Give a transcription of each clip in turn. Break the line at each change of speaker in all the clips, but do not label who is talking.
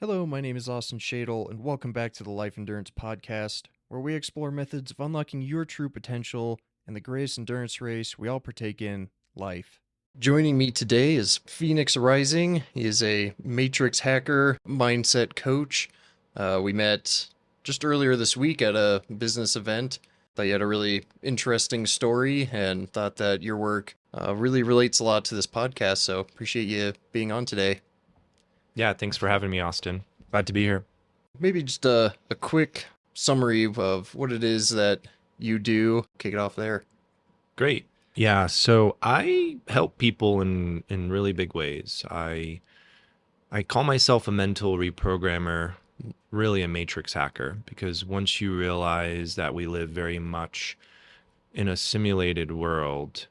Hello, my name is Austin Shadle, and welcome back to the Life Endurance Podcast, where we explore methods of unlocking your true potential in the greatest endurance race we all partake in, life. Joining me today is Phoenix Rising. He is a Matrix hacker, mindset coach. We met just earlier this week at a business event. Thought you had a really interesting story and thought that your work really relates a lot to this podcast, so appreciate you being on today.
Yeah, thanks for having me, Austin. Glad to be here.
Maybe just a quick summary of what it is that you do. Kick it off there.
Great. Yeah, so I help people in really big ways. I call myself a mental reprogrammer, really a matrix hacker, because once you realize that we live very much in a simulated world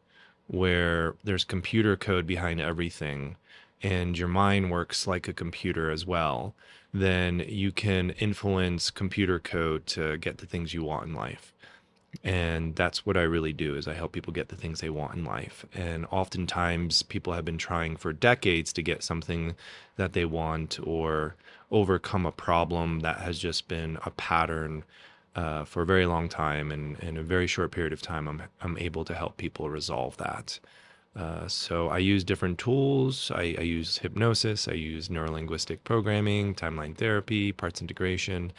where there's computer code behind everything and your mind works like a computer as well, then you can influence computer code to get the things you want in life. And that's what I really do, is I help people get the things they want in life. And oftentimes people have been trying for decades to get something that they want or overcome a problem that has just been a pattern for a very long time. And in a very short period of time, I'm able to help people resolve that. So I use different tools. I use hypnosis. I use neurolinguistic programming, timeline therapy, parts integration,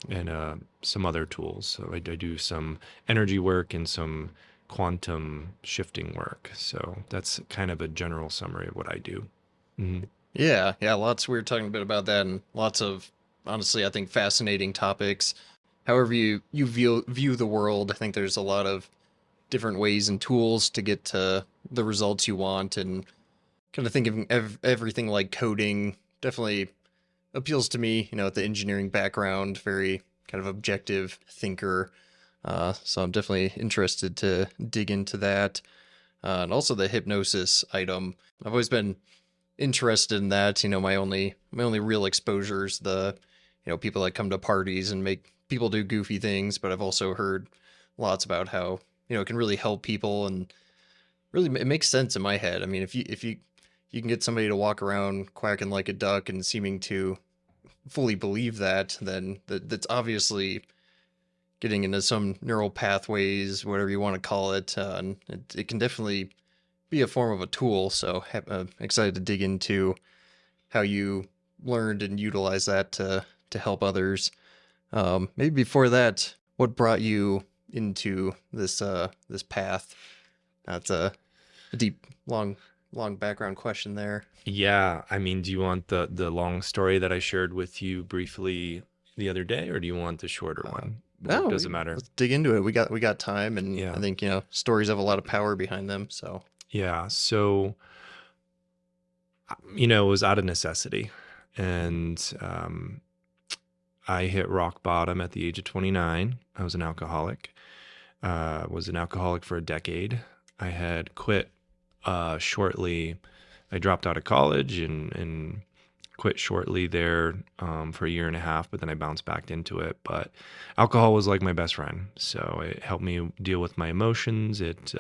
and some other tools. So I do some energy work and some quantum shifting work. So that's kind of a general summary of what I do. Mm-hmm.
Yeah, lots. We were talking a bit about that, and lots of, honestly, I think fascinating topics. However you view the world, I think there's a lot of different ways and tools to get to the results you want, and kind of think of everything like coding definitely appeals to me, with the engineering background, very kind of objective thinker. So I'm definitely interested to dig into that. And also the hypnosis item. I've always been interested in that. My only real exposure is the, people that come to parties and make people do goofy things, but I've also heard lots about how, it can really help people, and really it makes sense in my head. I mean, if you can get somebody to walk around quacking like a duck and seeming to fully believe that, then that's obviously getting into some neural pathways, whatever you want to call it, and it can definitely be a form of a tool. So excited to dig into how you learned and utilized that to help others. Maybe before that, what brought you into this path? That's a deep, long background question there.
Yeah, I mean, do you want the long story that I shared with you briefly the other day, or do you want the shorter one?
No,
Doesn't matter.
Let's dig into it. We got time, and
Yeah.
I think stories have a lot of power behind them. So
Yeah. So, it was out of necessity. And I hit rock bottom at the age of 29. I was an alcoholic. Was an alcoholic for a decade. I had quit shortly. I dropped out of college and quit shortly there for a year and a half, but then I bounced back into it. But alcohol was like my best friend. So it helped me deal with my emotions. It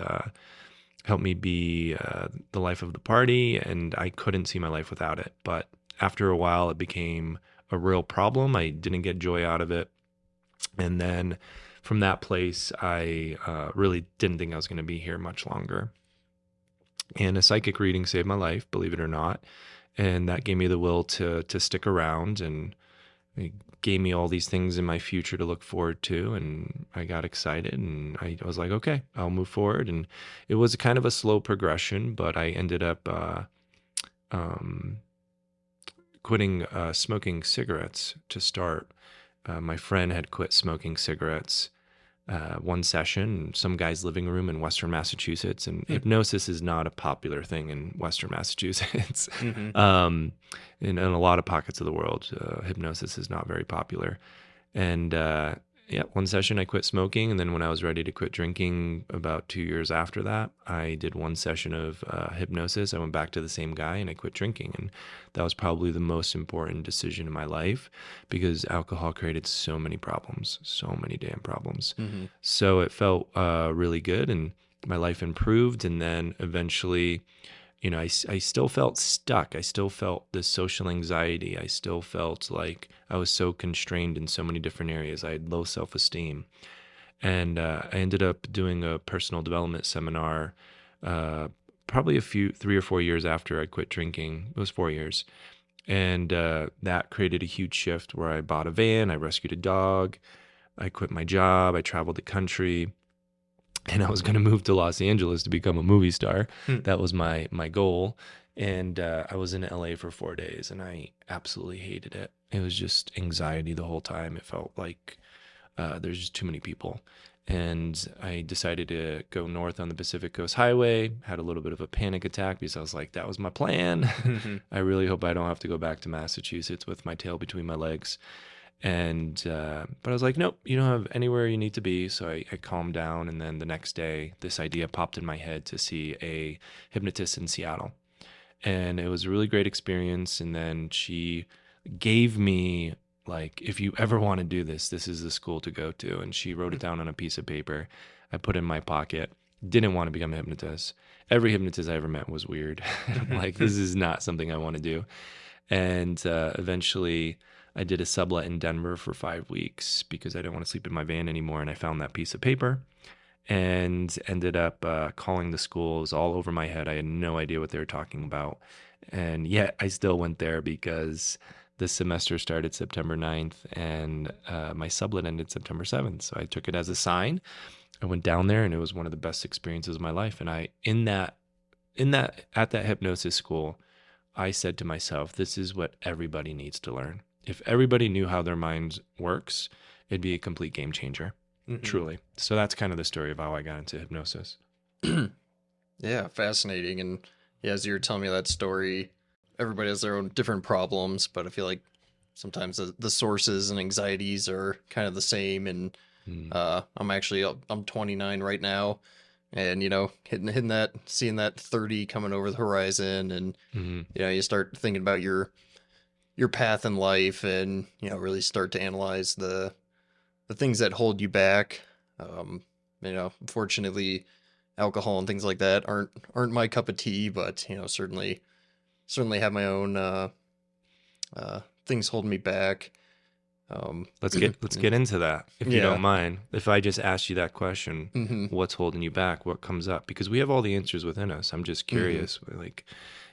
helped me be the life of the party, and I couldn't see my life without it. But after a while, it became a real problem. I didn't get joy out of it. And then from that place, I really didn't think I was going to be here much longer. And a psychic reading saved my life, believe it or not. And that gave me the will to stick around, and it gave me all these things in my future to look forward to. And I got excited, and I was like, okay, I'll move forward. And it was kind of a slow progression, but I ended up quitting smoking cigarettes to start. My friend had quit smoking cigarettes one session, some guy's living room in Western Massachusetts, and hypnosis is not a popular thing in Western Massachusetts. In a lot of pockets of the world, hypnosis is not very popular. And one session I quit smoking, and then when I was ready to quit drinking about 2 years after that, I did one session of hypnosis. I went back to the same guy and I quit drinking, and that was probably the most important decision in my life, because alcohol created so many problems, so many damn problems. So it felt really good, and my life improved. And then eventually I still felt stuck. I still felt this social anxiety. I still felt like I was so constrained in so many different areas. I had low self-esteem. And I ended up doing a personal development seminar uh, probably 3 or 4 years after I quit drinking. It was 4 years. And that created a huge shift where I bought a van, I rescued a dog, I quit my job, I traveled the country, and I was going to move to Los Angeles to become a movie star.
Hmm.
That was my goal. And I was in LA for 4 days, and I absolutely hated it. It was just anxiety the whole time. It felt like there's just too many people. And I decided to go north on the Pacific Coast Highway, had a little bit of a panic attack because I was like, that was my plan. I really hope I don't have to go back to Massachusetts with my tail between my legs. And, but I was like, nope, you don't have anywhere you need to be. So I calmed down. And then the next day, this idea popped in my head to see a hypnotist in Seattle. And it was a really great experience. And then she gave me, like, if you ever want to do this, this is the school to go to. And she wrote it down on a piece of paper. I put it in my pocket. Didn't want to become a hypnotist. Every hypnotist I ever met was weird. I'm like, this is not something I want to do. And eventually I did a sublet in Denver for 5 weeks because I didn't want to sleep in my van anymore. And I found that piece of paper and ended up calling the schools all over my head. I had no idea what they were talking about. And yet I still went there because the semester started September 9th and my sublet ended September 7th. So I took it as a sign. I went down there and it was one of the best experiences of my life. And at that hypnosis school, I said to myself, this is what everybody needs to learn. If everybody knew how their mind works, it'd be a complete game changer, truly. So that's kind of the story of how I got into hypnosis.
Yeah, fascinating. And yeah, as you were telling me that story, everybody has their own different problems, but I feel like sometimes the sources and anxieties are kind of the same. And I'm 29 right now, and hitting that, seeing that 30 coming over the horizon, and you start thinking about your path in life, and really start to analyze the things that hold you back. Unfortunately, alcohol and things like that aren't my cup of tea, but certainly have my own things holding me back.
Let's get into that, if you
Yeah.
don't mind. If I just ask you that question, what's holding you back? What comes up? Because we have all the answers within us. I'm just curious. Like,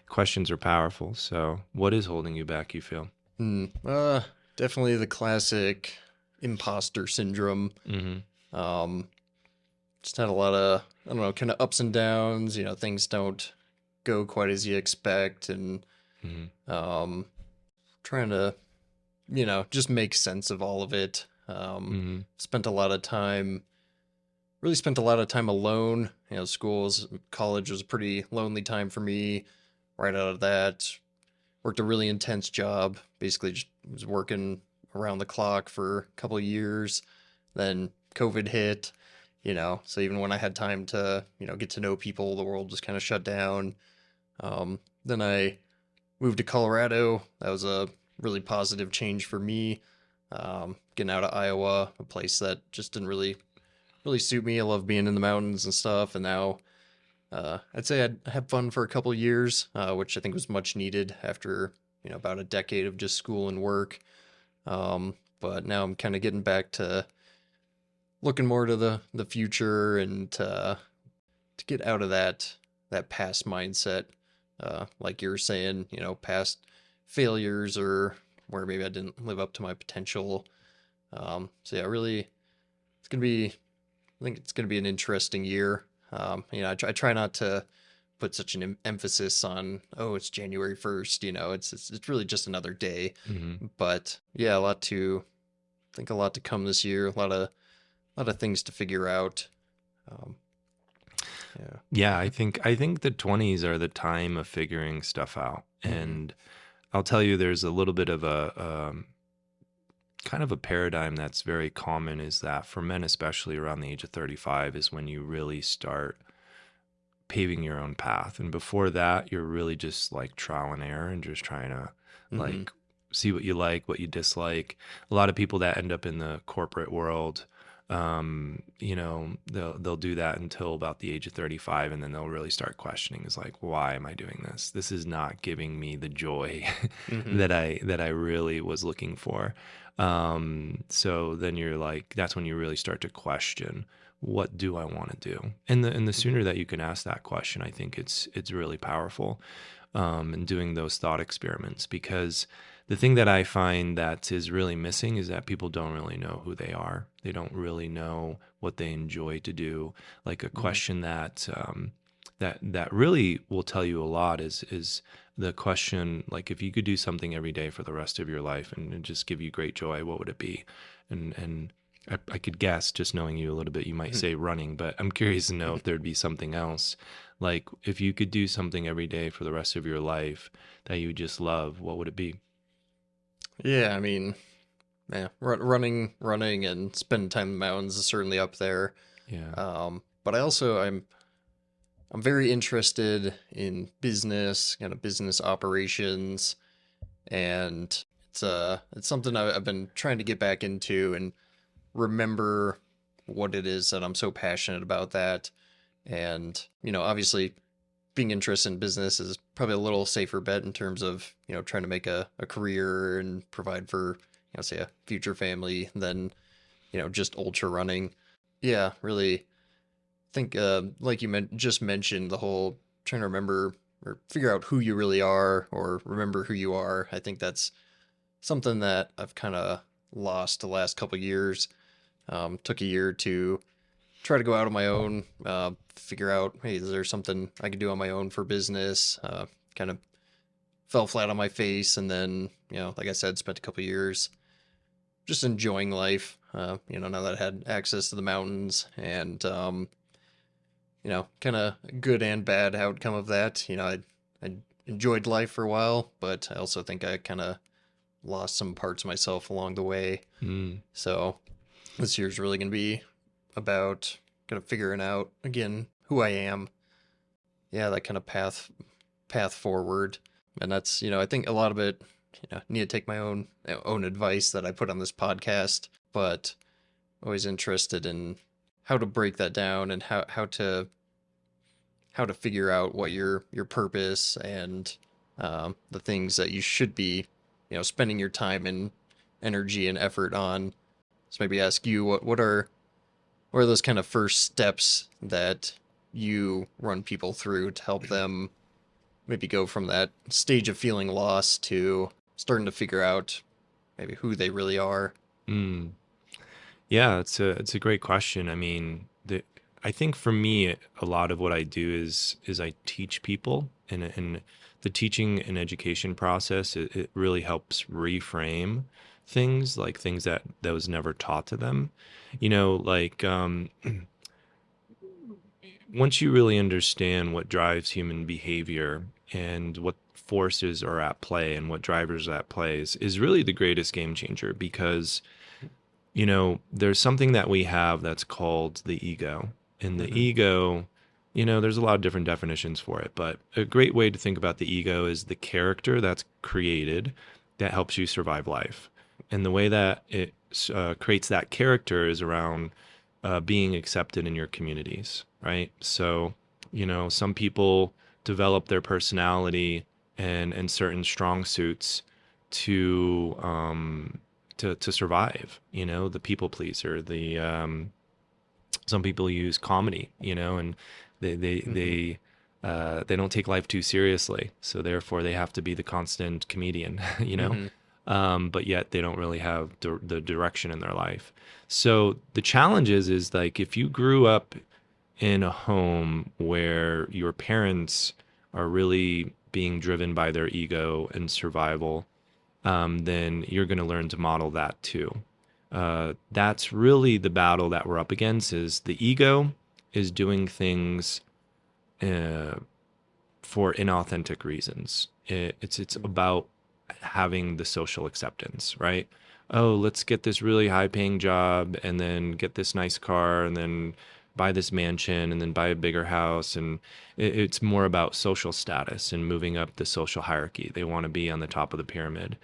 questions are powerful. So, what is holding you back, you feel?
Definitely the classic imposter syndrome. Just had a lot of, I don't know, kind of ups and downs. Things don't go quite as you expect, and trying to just make sense of all of it. Spent a lot of time alone. College was a pretty lonely time for me. Right out of that, worked a really intense job. Basically, just was working around the clock for a couple of years. Then COVID hit. So even when I had time to, get to know people, the world just kind of shut down. Then I moved to Colorado. That was a really positive change for me. Getting out of Iowa, a place that just didn't really suit me. I love being in the mountains and stuff. And now I'd say I'd had fun for a couple of years, which I think was much needed after about a decade of just school and work. But now I'm kind of getting back to looking more to the future, and to get out of that past mindset, like you were saying, past failures, or where maybe I didn't live up to my potential. So yeah, really, I think it's gonna be an interesting year. I try not to put such an emphasis on, oh, it's January 1st. It's really just another day. But yeah, a lot to come this year. A lot of things to figure out.
Yeah, I think the 20s are the time of figuring stuff out. And I'll tell you, there's a little bit of a kind of a paradigm that's very common, is that for men, especially around the age of 35, is when you really start paving your own path. And before that, you're really just like trial and error and just trying to like see what you like, what you dislike. A lot of people that end up in the corporate world They'll do that until about the age of 35, and then they'll really start questioning, is like, why am I doing this? This is not giving me the joy
Hmm.
that I really was looking for. So then you're like, that's when you really start to question, what do I want to do? And the
Hmm.
sooner that you can ask that question, I think it's really powerful. And doing those thought experiments, because the thing that I find that is really missing is that people don't really know who they are. They don't really know what they enjoy to do. Like a
Hmm.
question that really will tell you a lot is the question, like, if you could do something every day for the rest of your life and just give you great joy, what would it be? And I could guess, just knowing you a little bit, you might say running, but I'm curious to know if there'd be something else. Like, if you could do something every day for the rest of your life that you just love, what would it be?
Yeah, I mean, yeah, running, and spending time in the mountains is certainly up there.
Yeah.
But I'm very interested in business, kind of business operations, and it's something I've been trying to get back into and remember what it is that I'm so passionate about that. And obviously, being interested in business is probably a little safer bet in terms of trying to make a career and provide for say a future family than just ultra running. Yeah, really think like you just mentioned, the whole trying to remember or figure out who you really are or remember who you are. I think that's something that I've kind of lost the last couple years. Took a year to try to go out on my own, figure out, hey, is there something I can do on my own for business? Kind of fell flat on my face, and then like I said, spent a couple years just enjoying life. Now that I had access to the mountains, and kind of good and bad outcome of that. I enjoyed life for a while, but I also think I kind of lost some parts of myself along the way.
Mm.
So this year's really going to be about kind of figuring out again who I am. Yeah, that kind of path forward. And that's, I think a lot of it, need to take my own advice that I put on this podcast, but always interested in how to break that down and how to figure out what your purpose and the things that you should be, spending your time and energy and effort on. So maybe ask you what are those kind of first steps that you run people through to help them maybe go from that stage of feeling lost to starting to figure out maybe who they really are.
Mm. Yeah, it's a great question. I mean, I think for me, a lot of what I do is I teach people, and the teaching and education process, it really helps reframe things, like things that was never taught to them. Like, once you really understand what drives human behavior and what forces are at play and what drivers are at play is really the greatest game changer, because there's something that we have that's called the ego. And the
Hmm.
ego, there's a lot of different definitions for it, but a great way to think about the ego is the character that's created that helps you survive life. And the way that it creates that character is around being accepted in your communities, right? So, some people develop their personality and certain strong suits to to survive. The people pleaser, the some people use comedy, and they they
Hmm.
they they don't take life too seriously, so therefore they have to be the constant comedian.
Hmm.
But yet they don't really have the direction in their life. So the challenge is like, if you grew up in a home where your parents are really being driven by their ego and survival, then you're going to learn to model that too. That's really the battle that we're up against. Is the ego is doing things uh, for inauthentic reasons. It's about having the social acceptance, right? Oh, let's get this really high paying job and then get this nice car and then buy this mansion and then buy a bigger house. And it's more about social status and moving up the social hierarchy. They want to be on the top of the pyramid.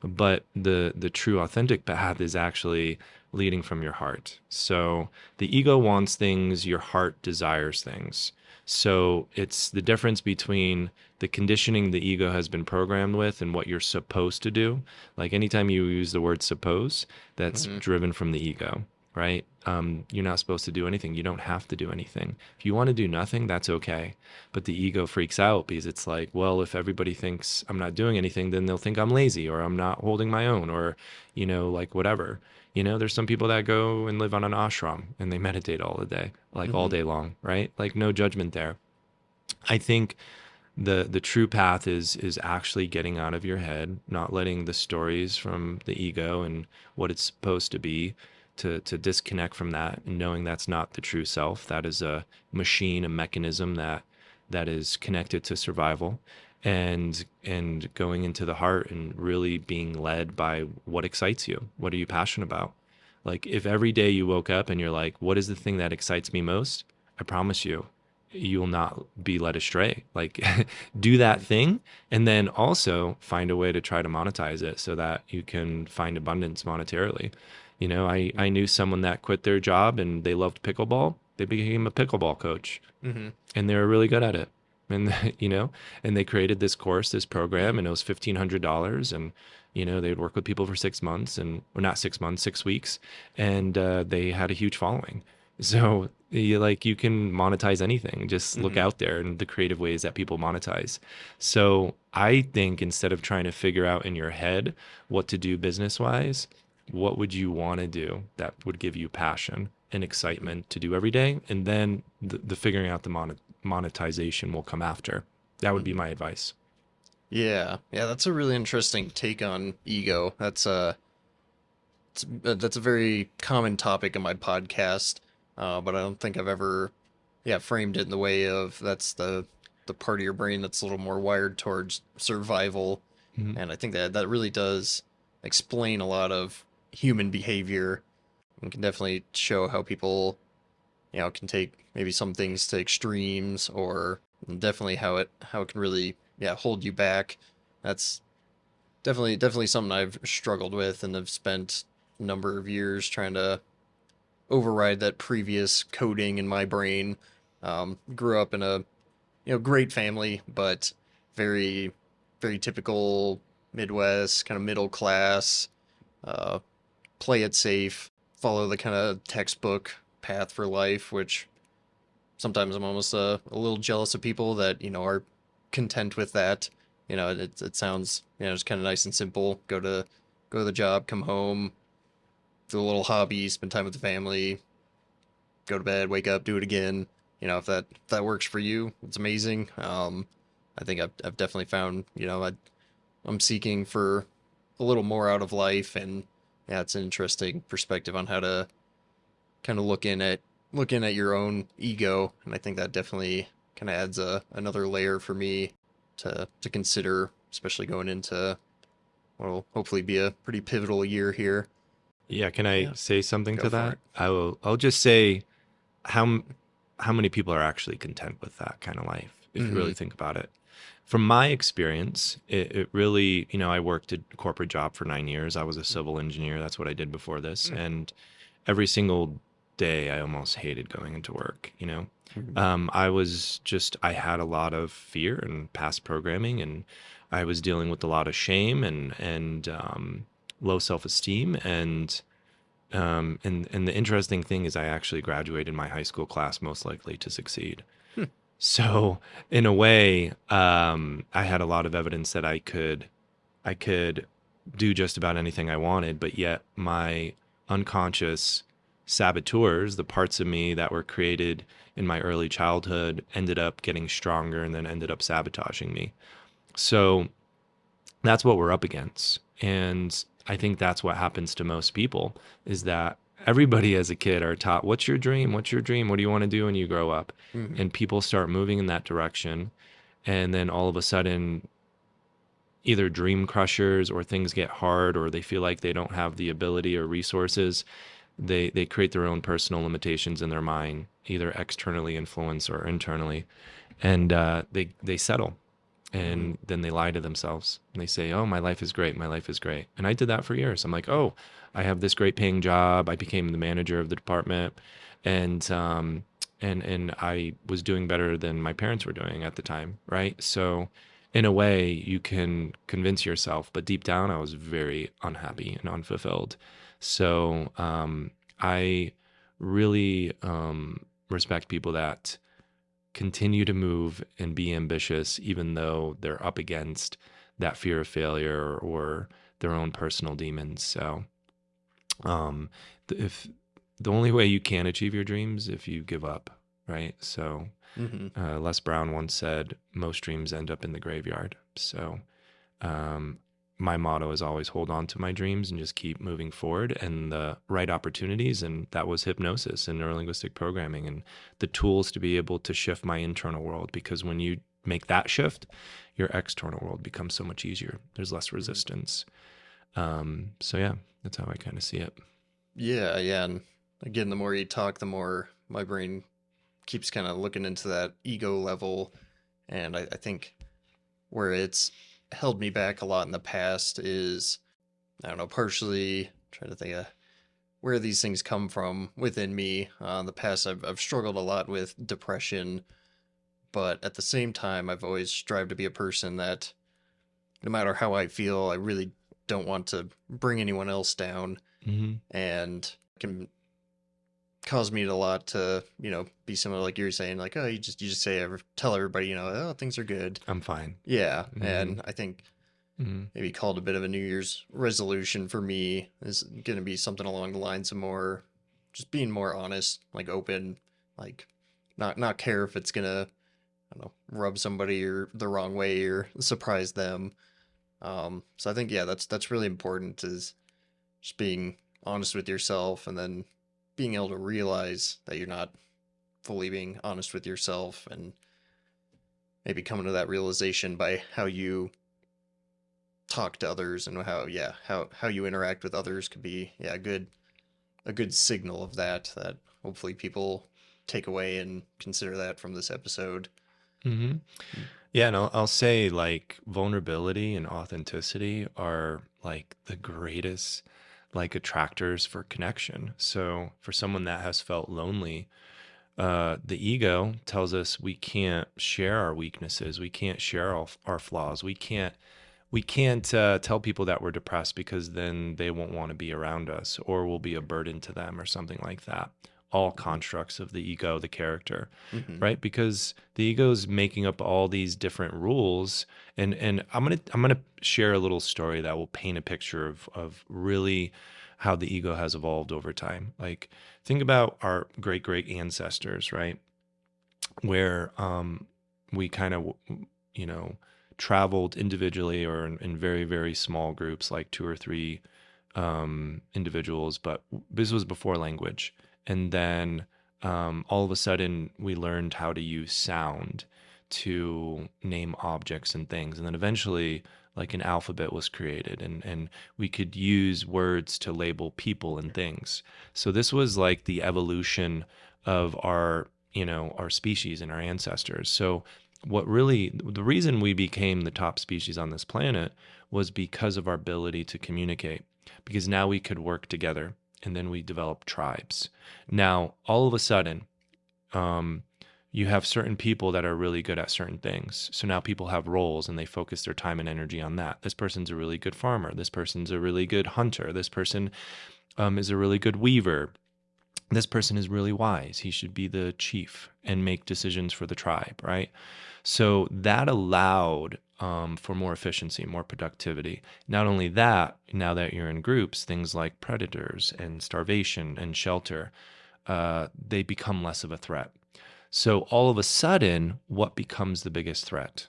But the true authentic path is actually leading from your heart. So the ego wants things, your heart desires things. So it's the difference between the conditioning the ego has been programmed with and what you're supposed to do. Like anytime you use the word suppose, that's
Hmm.
driven from the ego, right? You're not supposed to do anything. You don't have to do anything. If you want to do nothing, that's okay. But the ego freaks out because it's like, well, if everybody thinks I'm not doing anything, then they'll think I'm lazy or I'm not holding my own or, like whatever. There's some people that go and live on an ashram and they meditate all the day, like all
Hmm.
day long, right? Like no judgment there. I think the true path is actually getting out of your head, not letting the stories from the ego and what it's supposed to be to disconnect from that and knowing that's not the true self. That is a machine, a mechanism that is connected to survival and going into the heart and really being led by what excites you. What are you passionate about? Like if every day you woke up and you're like, what is the thing that excites me most? I promise you will not be led astray. Like do that thing and then also find a way to try to monetize it so that you can find abundance monetarily. I knew someone that quit their job and they loved pickleball. They became a pickleball coach
Hmm.
and they were really good at it. And and they created this course, this program, and it was $1,500. And they'd work with people for 6 months, or not 6 months, 6 weeks, and they had a huge following. So you can monetize anything. Just look
Hmm.
out there and the creative ways that people monetize. So I think instead of trying to figure out in your head what to do business wise, what would you want to do that would give you passion and excitement to do every day? And then the figuring out the monetization will come after. That would be
Hmm.
my advice.
Yeah, yeah, that's a really interesting take on ego. That's a very common topic in my podcast, but I don't think I've ever, yeah, framed it in the way of that's the part of your brain that's a little more wired towards survival,
Mhm.
and I think that really does explain a lot of human behavior and can definitely show how people, can take maybe some things to extremes, or definitely how it can really, yeah, hold you back. That's definitely something I've struggled with and have spent a number of years trying to override that previous coding in my brain. Grew up in a great family, but very very typical Midwest kind of middle class. Uh, Play it safe, follow the kind of textbook path for life, which sometimes I'm almost a little jealous of people that are content with that. It sounds just kind of nice and simple. Go to the job, come home, do a little hobby, spend time with the family, go to bed, wake up, do it again. If that works for you, it's amazing. I think I've definitely found I'm seeking for a little more out of life, and yeah, it's an interesting perspective on how to kind of looking at your own ego, and I think that definitely kind of adds another layer for me to consider, especially going into what will hopefully be a pretty pivotal year here.
Yeah, can I
Yeah,
say something
go
to
for
that?
it.
I'll just say how how many people are actually content with that kind of life if you
Mm-hmm.
really think about it. From my experience, it really, I worked a corporate job for 9 years. I was a civil engineer. That's what I did before this. And every single day, I almost hated going into work.
Mm-hmm.
I had a lot of fear and past programming, and I was dealing with a lot of shame and low self-esteem. And the interesting thing is I actually graduated my high school class most likely to succeed. So in a way, I had a lot of evidence that I could do just about anything I wanted, but yet my unconscious saboteurs, the parts of me that were created in my early childhood, ended up getting stronger and then ended up sabotaging me. So that's what we're up against. And I think that's what happens to most people is that everybody as a kid are taught, what's your dream? What's your dream? What do you want to do when you grow up?
Mm-hmm.
And people start moving in that direction. And then all of a sudden, either dream crushers or things get hard or they feel like they don't have the ability or resources. They create their own personal limitations in their mind, either externally influenced or internally. And they settle
Mm.
And then they lie to themselves and they say, "Oh, my life is great. My life is great." And I did that for years. I'm like, "Oh, I have this great paying job. I became the manager of the department, and and I was doing better than my parents were doing at the time, right?" So, in a way, you can convince yourself, but deep down, I was very unhappy and unfulfilled. So, I really respect people that continue to move and be ambitious, even though they're up against that fear of failure or their own personal demons. So, um, if the only way you can achieve your dreams if you give up, right? So,
Hmm.
Les Brown once said, "Most dreams end up in the graveyard." So, um, my motto is always hold on to my dreams and just keep moving forward and the right opportunities. And that was hypnosis and neurolinguistic programming and the tools to be able to shift my internal world. Because when you make that shift, your external world becomes so much easier. There's less resistance. So yeah, that's how I kind of see it.
Yeah, yeah. And again, the more you talk, the more my brain keeps kind of looking into that ego level. And I think where it's held me back a lot in the past is, I don't know, partially trying to think of where these things come from within me. In the past, I've struggled a lot with depression, but at the same time, I've always strived to be a person that no matter how I feel, I really don't want to bring anyone else down,
Hmm.
and can cause me a lot to, be similar like you're saying, like, oh, you just tell everybody, oh, things are good.
I'm fine.
Yeah,
Hmm.
and I think
Hmm.
maybe called a bit of a New Year's resolution for me is going to be something along the lines of more just being more honest, like open, like not care if it's gonna, I don't know, rub somebody or the wrong way or surprise them. So I think yeah, that's really important is just being honest with yourself and then being able to realize that you're not fully being honest with yourself and maybe coming to that realization by how you talk to others and how you interact with others could be a good signal of that hopefully people take away and consider that from this episode.
Hmm. Yeah, and I'll say like vulnerability and authenticity are like the greatest like attractors for connection. So for someone that has felt lonely, the ego tells us we can't share our weaknesses, we can't share our flaws, we can't tell people that we're depressed because then they won't want to be around us or we'll be a burden to them or something like that. All constructs of the ego, the character,
Mm-hmm.
right? Because the ego is making up all these different rules, and I'm gonna share a little story that will paint a picture of really how the ego has evolved over time. Like think about our great great ancestors, right? Where we kind of you know traveled individually or in very very small groups like two or three individuals, but this was before language. And then all of a sudden we learned how to use sound to name objects and things, and then eventually like an alphabet was created, and we could use words to label people and things. So this was like the evolution of our species and our ancestors. So what really the reason we became the top species on this planet was because of our ability to communicate, because now we could work together, and then we developed tribes. Now all of a sudden um, you have certain people that are really good at certain things. So now people have roles and they focus their time and energy on that. This person's a really good farmer. This person's a really good hunter. This person is a really good weaver. This person is really wise. He should be the chief and make decisions for the tribe, right? So that allowed for more efficiency, more productivity. Not only that, now that you're in groups, things like predators and starvation and shelter, they become less of a threat. So all of a sudden, what becomes the biggest threat?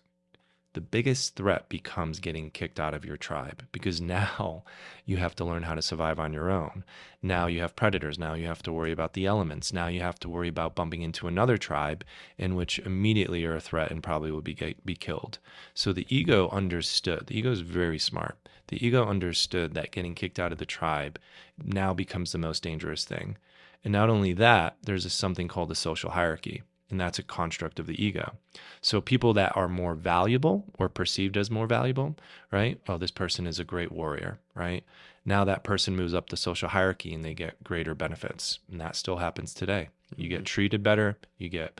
The biggest threat becomes getting kicked out of your tribe, because now you have to learn how to survive on your own. Now you have predators. Now you have to worry about the elements. Now you have to worry about bumping into another tribe in which immediately you're a threat and probably will be killed. So the ego understood. The ego is very smart. The ego understood that getting kicked out of the tribe now becomes the most dangerous thing. And not only that, there's something called the social hierarchy. And that's a construct of the ego. So people that are more valuable or perceived as more valuable, right? Oh, this person is a great warrior, right? Now that person moves up the social hierarchy and they get greater benefits. And that still happens today. You get treated better, you get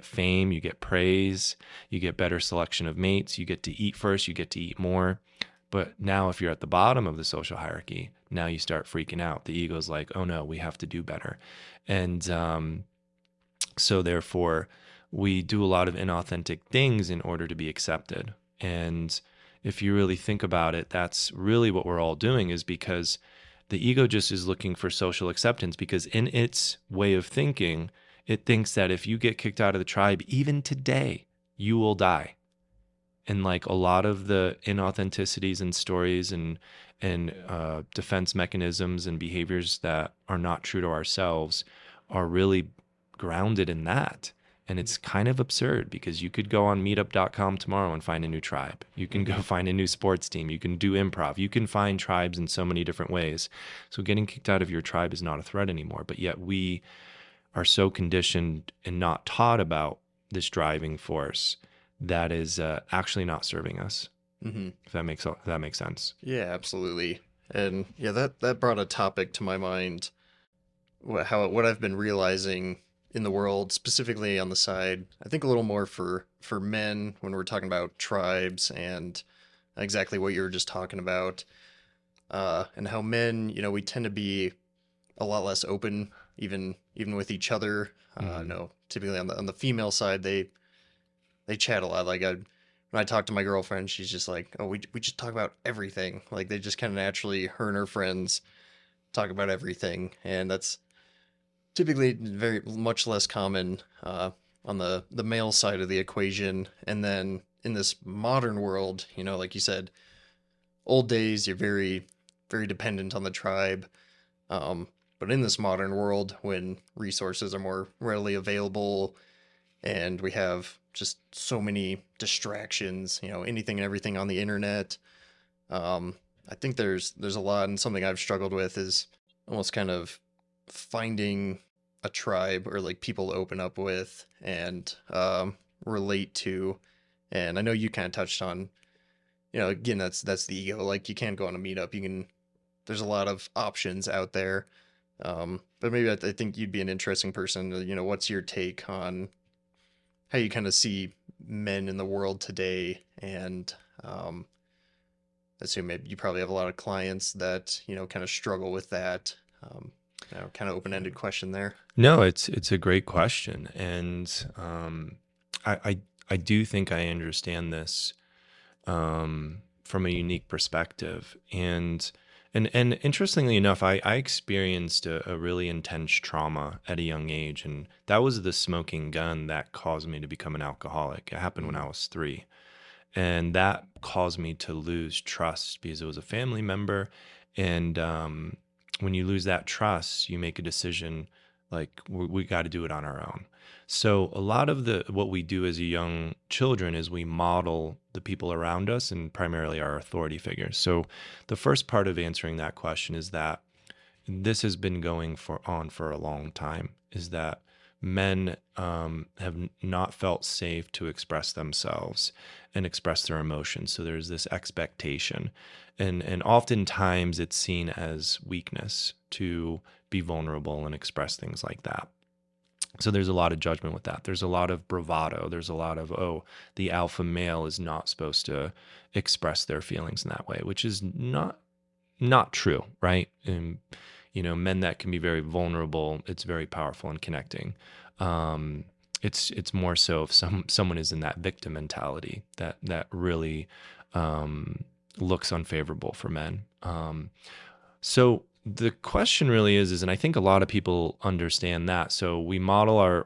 fame, you get praise, you get better selection of mates, you get to eat first, you get to eat more. But now if you're at the bottom of the social hierarchy, now you start freaking out. The ego's like, oh no, we have to do better. And so therefore, we do a lot of inauthentic things in order to be accepted. And if you really think about it, that's really what we're all doing, is because the ego just is looking for social acceptance, because in its way of thinking, it thinks that if you get kicked out of the tribe, even today, you will die. And like a lot of the inauthenticities and stories and defense mechanisms and behaviors that are not true to ourselves are really grounded in that. And it's kind of absurd, because you could go on meetup.com tomorrow and find a new tribe. You can go find a new sports team. You can do improv. You can find tribes in so many different ways. So getting kicked out of your tribe is not a threat anymore. But yet we are so conditioned and not taught about this driving force that is actually not serving us. If that makes sense.
Yeah, absolutely. And yeah, that brought a topic to my mind. What I've been realizing in the world, specifically on the side, I think a little more for men, when we're talking about tribes and exactly what you were just talking about, and how men, we tend to be a lot less open, even with each other. No, typically on the female side, they chat a lot. Like when I talk to my girlfriend, she's just like, oh, we just talk about everything. Like they just kind of naturally, her and her friends talk about everything, and that's typically very much less common on the male side of the equation. And then in this modern world, like you said, old days, you're very, very dependent on the tribe. But in this modern world, when resources are more readily available and we have just so many distractions, anything and everything on the internet, I think there's a lot, and something I've struggled with is almost kind of finding a tribe or like people to open up with and relate to. And I know you kind of touched on, again, that's the ego. Like you can't go on a meetup. There's a lot of options out there. But maybe I think you'd be an interesting person. What's your take on how you kind of see men in the world today? And assume maybe you probably have a lot of clients that, kind of struggle with that. Kind of open-ended question there.
No, it's a great question. And I do think I understand this from a unique perspective. And interestingly enough, I experienced a really intense trauma at a young age, and that was the smoking gun that caused me to become an alcoholic. It happened when I was 3, and that caused me to lose trust because it was a family member. And when you lose that trust, you make a decision like we got to do it on our own. So a lot of what we do as young children is we model the people around us, and primarily our authority figures. So the first part of answering that question is that this has been going on for a long time, is that men have not felt safe to express themselves and express their emotions. So there's this expectation. And oftentimes it's seen as weakness to be vulnerable and express things like that. So there's a lot of judgment with that. There's a lot of bravado. There's a lot of, the alpha male is not supposed to express their feelings in that way, which is not true, right? And, men that can be very vulnerable, it's very powerful and connecting. It's more so if someone is in that victim mentality that really looks unfavorable for men. So the question really is, and I think a lot of people understand that. So we model our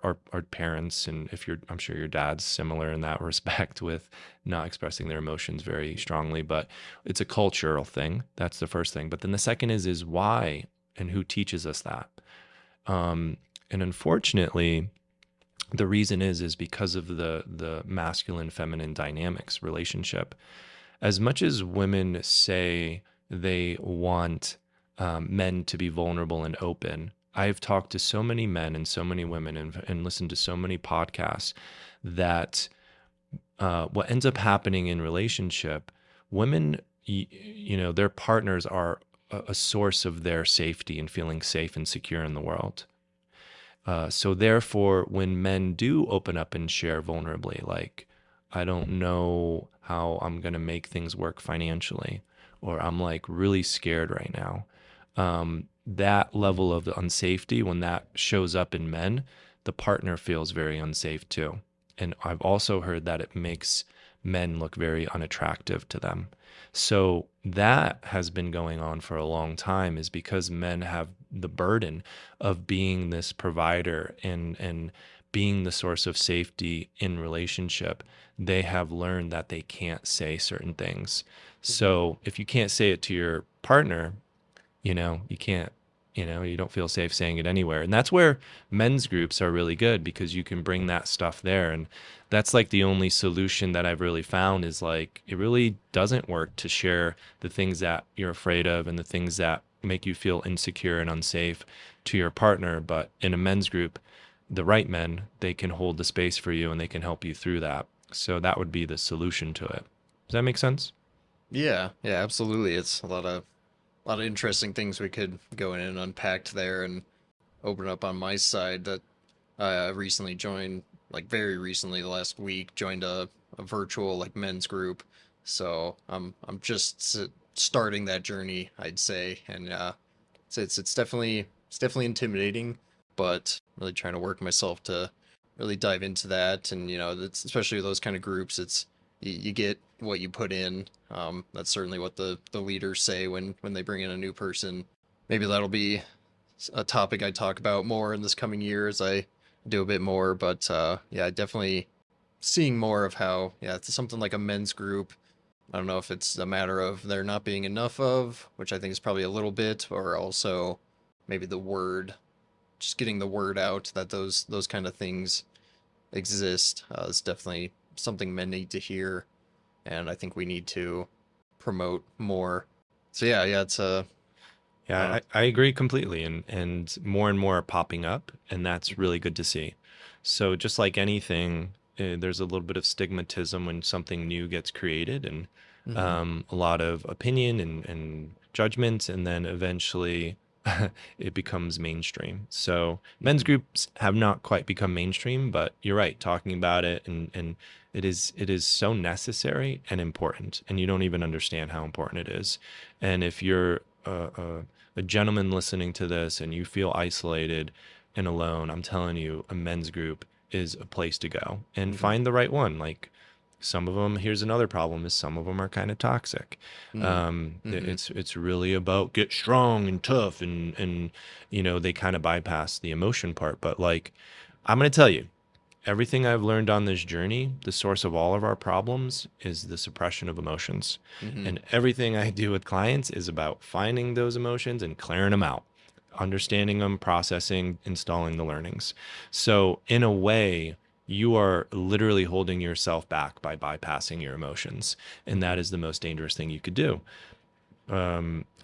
parents, and I'm sure your dad's similar in that respect with not expressing their emotions very strongly, but it's a cultural thing. That's the first thing. But then the second is why and who teaches us that? And unfortunately, the reason is because of the masculine feminine dynamics relationship. As much as women say they want men to be vulnerable and open, I've talked to so many men and so many women and listened to so many podcasts that what ends up happening in relationship, women, their partners are a source of their safety and feeling safe and secure in the world. So therefore, when men do open up and share vulnerably, like, I don't know how I'm going to make things work financially, or I'm like really scared right now. That level of unsafety, when that shows up in men, the partner feels very unsafe too. And I've also heard that it makes men look very unattractive to them. So that has been going on for a long time, is because men have the burden of being this provider and being the source of safety in relationship. They have learned that they can't say certain things.
Hmm.
So if you can't say it to your partner, you can't, you don't feel safe saying it anywhere. And that's where men's groups are really good, because you can bring that stuff there. And that's like the only solution that I've really found, is like, it really doesn't work to share the things that you're afraid of and the things that make you feel insecure and unsafe to your partner. But in a men's group, the right men, they can hold the space for you and they can help you through that. So that would be the solution to it. Does that make sense?
Yeah, yeah, absolutely. It's a lot of interesting things we could go in and unpack there and open up on my side. That I recently joined, like very recently, the last week, joined a virtual like men's group. So I'm just starting that journey, I'd say, and it's definitely intimidating, but really trying to work myself to really dive into that. And it's especially those kind of groups. It's you get what you put in. That's certainly what the leaders say when they bring in a new person. Maybe that'll be a topic I talk about more in this coming year as I do a bit more. But yeah, definitely seeing more of how, yeah, it's something like a men's group. I don't know if it's a matter of there not being enough of, which I think is probably a little bit, or also maybe the word, just getting the word out that those kind of things exist. Is definitely something men need to hear, and I think we need to promote more. So yeah, yeah, it's a I don't
Yeah,
know.
I agree completely. And more are popping up, and that's really good to see. So just like anything, there's a little bit of stigmatism when something new gets created, and
Mm-hmm.
a lot of opinion and judgment, and then eventually it becomes mainstream. So men's
Mm-hmm.
groups have not quite become mainstream, but you're right, talking about it, and it is so necessary and important, and you don't even understand how important it is. And if you're a gentleman listening to this and you feel isolated and alone, I'm telling you, a men's group is a place to go, and
Mm-hmm.
find the right one. Like, some of them, here's another problem, is some of them are kind of toxic.
Mm-hmm. Mm-hmm.
It's really about get strong and tough, and they kind of bypass the emotion part. But like, I'm going to tell you, everything I've learned on this journey, the source of all of our problems is the suppression of emotions.
Mm-hmm.
And everything I do with clients is about finding those emotions and clearing them out, understanding them, processing, installing the learnings. So, in a way, you are literally holding yourself back by bypassing your emotions. And
Mm-hmm.
that is the most dangerous thing you could do.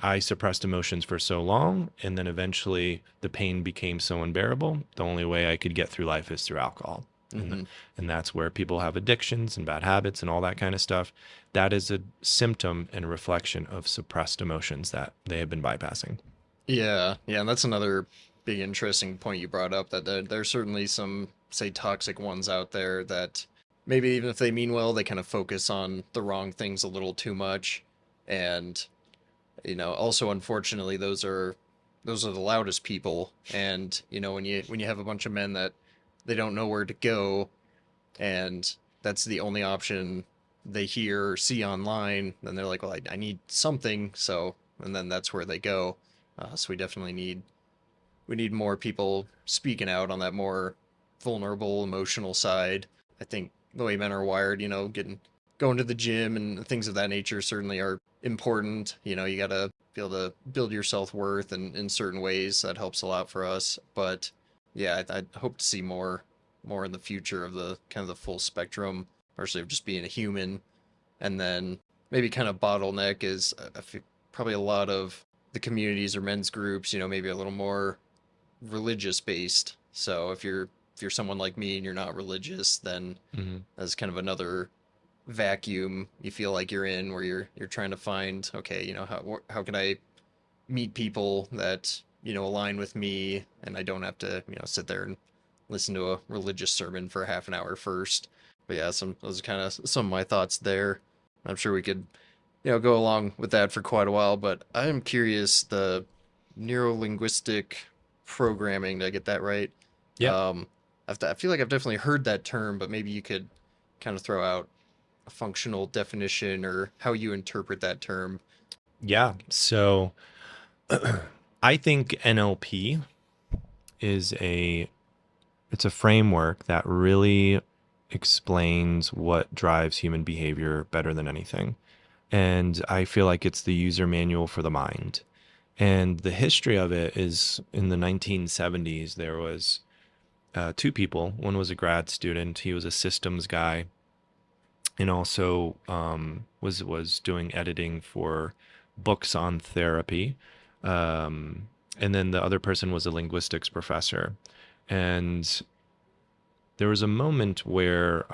I suppressed emotions for so long, and then eventually the pain became so unbearable. The only way I could get through life is through alcohol. And,
Mm-hmm.
and that's where people have addictions and bad habits and all that kind of stuff. That is a symptom and a reflection of suppressed emotions that they have been bypassing.
Yeah, yeah, and that's another big interesting point you brought up, that there's certainly some, say, toxic ones out there that maybe even if they mean well, they kind of focus on the wrong things a little too much. And also unfortunately those are the loudest people. And when you have a bunch of men that they don't know where to go, and that's the only option they hear or see online, then they're like, well, I need something. So, and then that's where they go. So we need more people speaking out on that more vulnerable emotional side. I think the way men are wired, getting going to the gym and things of that nature certainly are important. You got to be able to build your self-worth, and in certain ways that helps a lot for us. But yeah, I hope to see more in the future of the kind of the full spectrum, partially of just being a human. And then maybe kind of bottleneck is, probably a lot of the communities or men's groups, maybe a little more religious based. So if you're someone like me and you're not religious, then
Hmm.
that's kind of another vacuum you feel like you're in, where you're trying to find, okay, how can I meet people that align with me, and I don't have to sit there and listen to a religious sermon for half an hour first. But yeah, some those are kind of some of my thoughts there. I'm sure we could go along with that for quite a while, but I am curious, the neurolinguistic programming, did I get that right?
Yep.
Um, I feel like I've definitely heard that term, but maybe you could kind of throw out a functional definition or how you interpret that term.
Yeah. So I think NLP is it's a framework that really explains what drives human behavior better than anything. And I feel like it's the user manual for the mind. And the history of it is in the 1970s, there was two people. One was a grad student. He was a systems guy and also was doing editing for books on therapy. And then the other person was a linguistics professor. And there was a moment where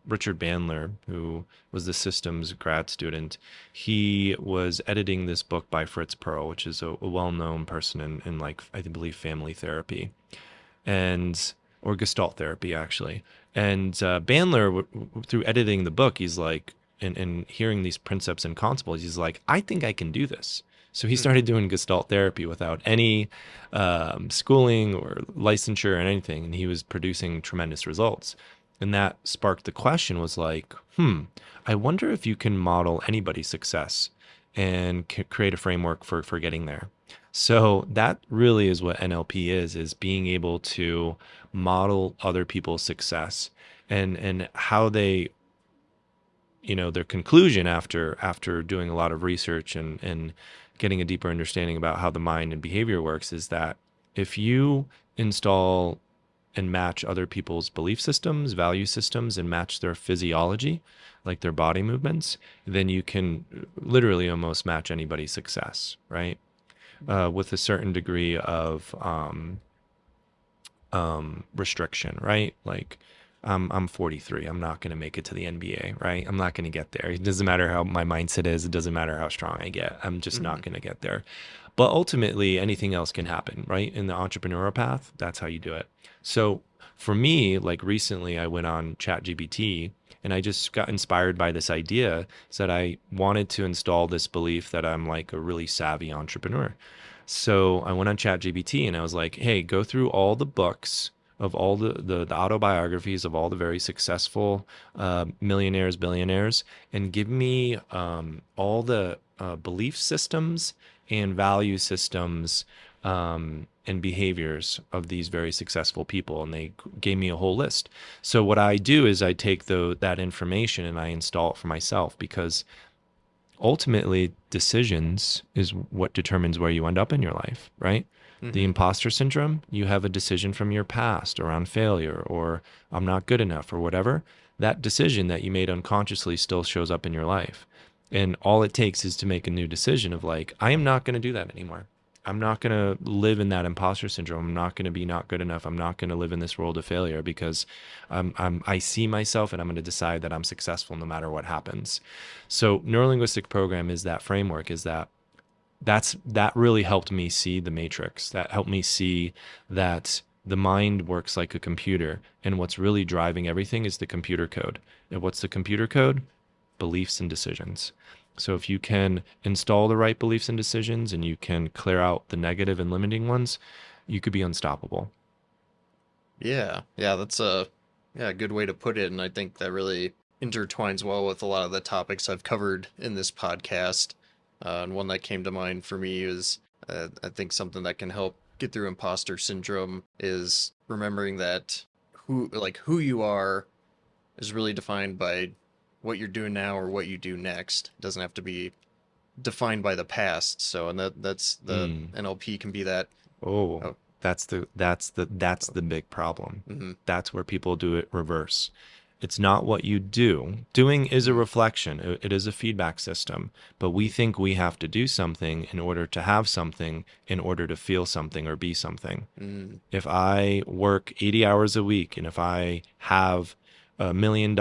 Richard Bandler, who was the systems grad student, he was editing this book by Fritz Perl, which is a well-known person in like I believe family therapy and or Gestalt therapy actually. And Bandler, through editing the book, he's like, and hearing these principles and concepts, he's like, I think I can do this. So he
Hmm.
started doing Gestalt therapy without any schooling or licensure or anything, and he was producing tremendous results. And that sparked the question was like, I wonder if you can model anybody's success and create a framework for getting there. So that really is what NLP is being able to model other people's success and how they, their conclusion after doing a lot of research and getting a deeper understanding about how the mind and behavior works is that if you install and match other people's belief systems, value systems, and match their physiology, like their body movements, then you can literally almost match anybody's success, right? With a certain degree of restriction, right? Like I'm 43. I'm not going to make it to the NBA, right? I'm not going to get there. It doesn't matter how my mindset is. It doesn't matter how strong I get. I'm just
Hmm.
not going to get there. But ultimately, anything else can happen, right? In the entrepreneurial path, that's how you do it. So for me, like recently, I went on ChatGPT and I just got inspired by this idea is that I wanted to install this belief that I'm like a really savvy entrepreneur. So I went on ChatGPT and I was like, hey, go through all the books of all the autobiographies of all the very successful millionaires, billionaires, and give me all the belief systems and value systems and behaviors of these very successful people. And they gave me a whole list. So what I do is I take that information and I install it for myself because ultimately decisions is what determines where you end up in your life, right? The
Hmm.
imposter syndrome, you have a decision from your past around failure or I'm not good enough or whatever. That decision that you made unconsciously still shows up in your life. And all it takes is to make a new decision of like, I am not going to do that anymore. I'm not going to live in that imposter syndrome. I'm not going to be not good enough. I'm not going to live in this world of failure because I see myself and I'm going to decide that I'm successful no matter what happens. So neurolinguistic program is that framework is that really helped me see the matrix. That helped me see that the mind works like a computer and what's really driving everything is the computer code. And what's the computer code? Beliefs and decisions. So if you can install the right beliefs and decisions and you can clear out the negative and limiting ones, you could be unstoppable.
Yeah, yeah, that's a good way to put it, and I think that really intertwines well with a lot of the topics I've covered in this podcast. And one that came to mind for me is, I think something that can help get through imposter syndrome is remembering that who you are is really defined by what you're doing now or what you do next. It doesn't have to be defined by the past. So, and that's the
Mm.
NLP can be that.
Oh,
Oh,
that's the
oh,
big problem.
mhm.
That's where people do it reverse. It's not what you do. Doing is a reflection, it is a feedback system. But we think we have to do something in order to have something, in order to feel something or be something.
Mm,
If I work 80 hours a week and if I have $1 million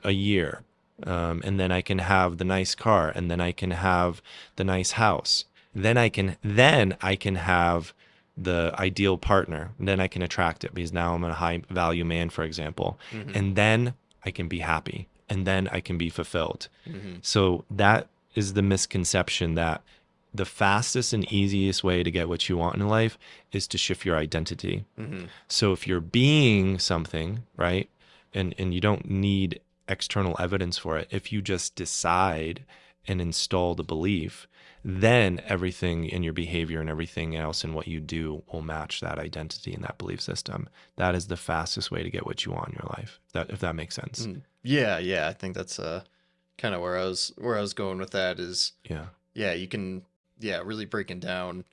a year, and then I can have the nice car and then I can have the nice house, then I can have the ideal partner. And then I can attract it because now I'm a high value man, for example.
mm-hmm,
And then I can be happy and then I can be fulfilled.
mm-hmm,
So that is the misconception that the fastest and easiest way to get what you want in life is to shift your identity.
mm-hmm,
So if you're being something, right, and you don't need external evidence for it, if you just decide and install the belief, then everything in your behavior and everything else and what you do will match that identity and that belief system. That is the fastest way to get what you want in your life. If that makes sense.
mm. Yeah, yeah. I think that's kind of where I was going with that is,
Yeah.
yeah, you can, yeah, really breaking down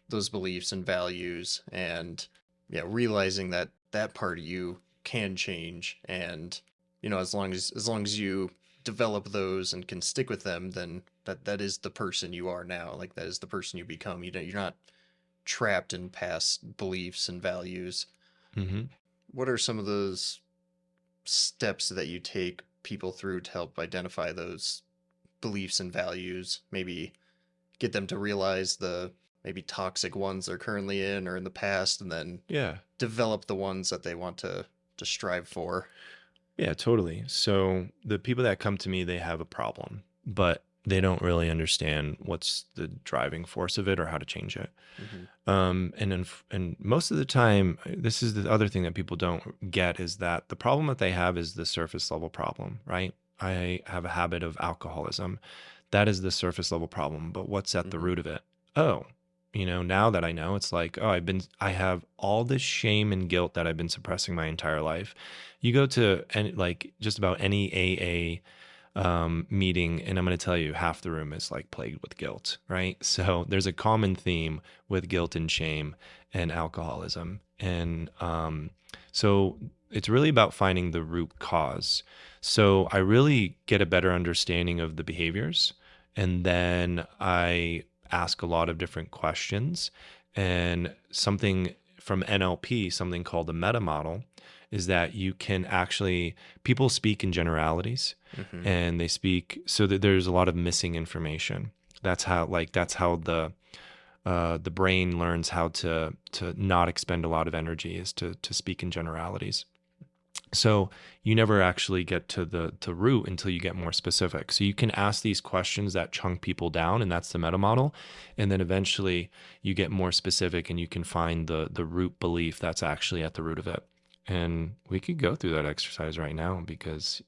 those beliefs and values, and yeah, realizing that that part of you can change, and as long as you develop those and can stick with them, then that is the person you are now. Like, that is the person you become. You're not trapped in past beliefs and values.
Mm-hmm.
What are some of those steps that you take people through to help identify those beliefs and values? Maybe get them to realize the maybe toxic ones they're currently in or in the past, and then
Yeah.
develop the ones that they want to strive for.
Yeah, totally. So the people that come to me, they have a problem, but they don't really understand what's the driving force of it or how to change it.
Hmm.
And most of the time, this is the other thing that people don't get is that the problem that they have is the surface level problem, right? I have a habit of alcoholism. That is the surface level problem, but what's at the
Hmm.
root of it? Oh, now that I know, it's like, oh, I have all this shame and guilt that I've been suppressing my entire life. You go to any, like just about any AA meeting, and I'm going to tell you, half the room is like plagued with guilt, right? So there's a common theme with guilt and shame and alcoholism. And so it's really about finding the root cause. So I really get a better understanding of the behaviors. And then I ask a lot of different questions. And something from NLP, something called the meta model, is that you can actually, people speak in generalities
Hmm.
and they speak so that there's a lot of missing information. That's how the brain learns how to not expend a lot of energy is to speak in generalities. So you never actually get to the root until you get more specific. So you can ask these questions that chunk people down, and that's the meta model. And then eventually you get more specific and you can find the root belief that's actually at the root of it. And we could go through that exercise right now because